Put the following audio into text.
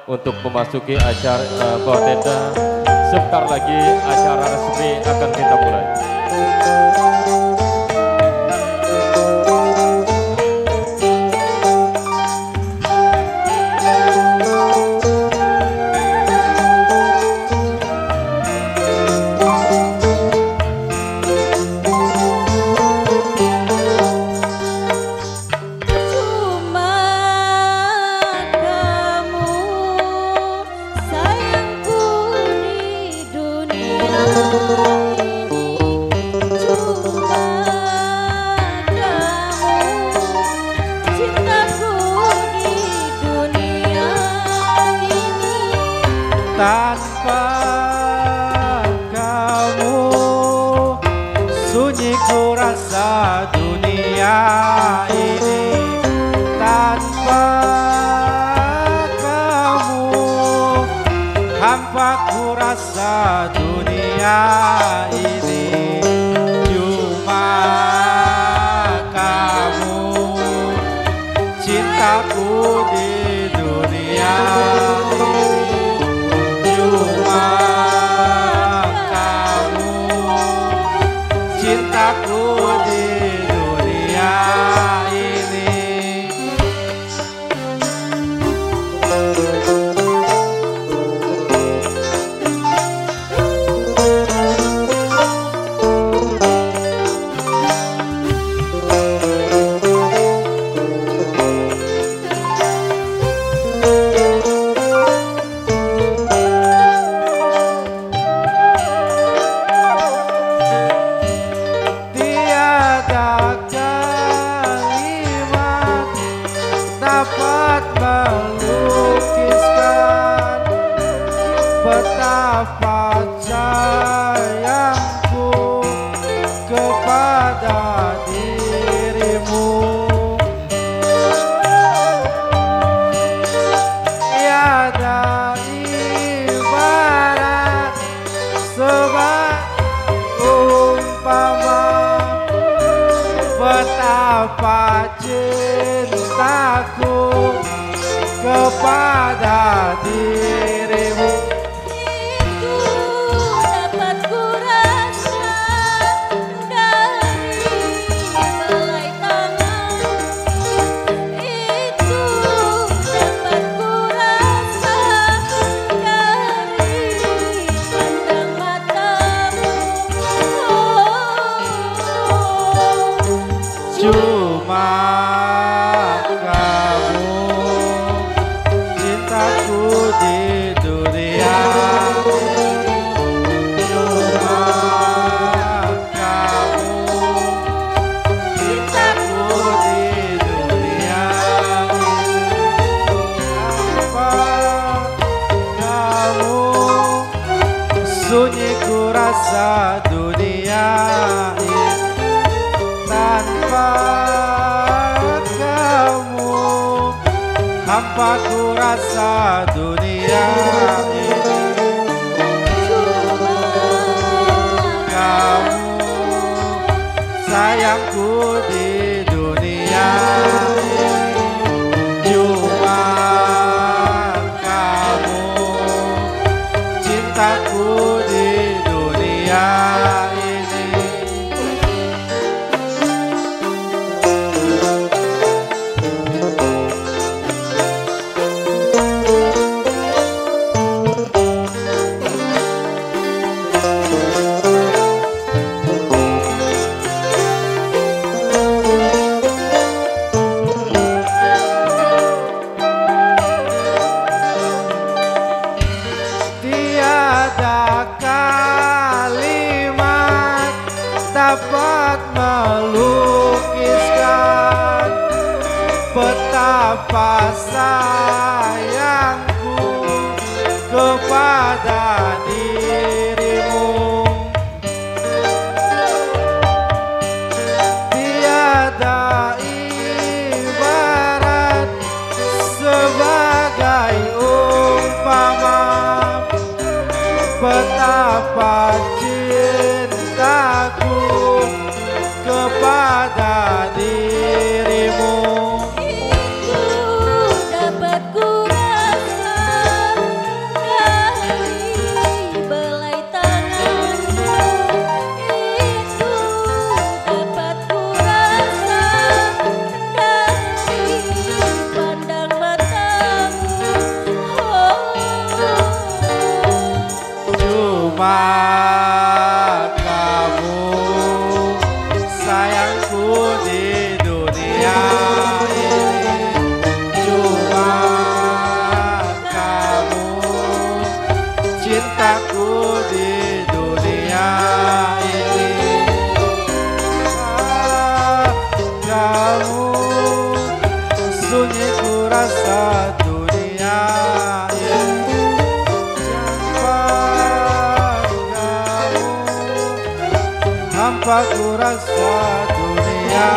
untuk memasuki acara bawah tenda. Sebentar lagi acara resmi akan kita mulai. Tanpa kamu sunyi ku rasa dunia ini. Tanpa kamu hampa ku rasa dunia ini. Cuma kamu cintaku di dunia ini. Cintaku di dunia ini. Dapat melukiskan betapa sayangku kepada dirimu. Tiada ibarat sebagai umpama betapa cintaku kepada dirimu. Itu dapat ku rasa dari belai tangan. Itu dapat ku rasa dari pandang matamu. Cuma kamu cintaku di dunia. Cuma kamu cintaku di dunia. Tanpa kamu sunyi ku rasa dunia ini. Tanpa kamu hampa ku rasa dunia ini. Kamu sayangku di dunia ini. Cuma kamu cintaku di dunia ini. Tiada kalimat dapat melukiskan betapa sayangku kepada dirimu. Tiada ibarat sebagai umpama betapa cintaku kepada dirimu. Itu dapat ku rasa dapat ku rasa dunia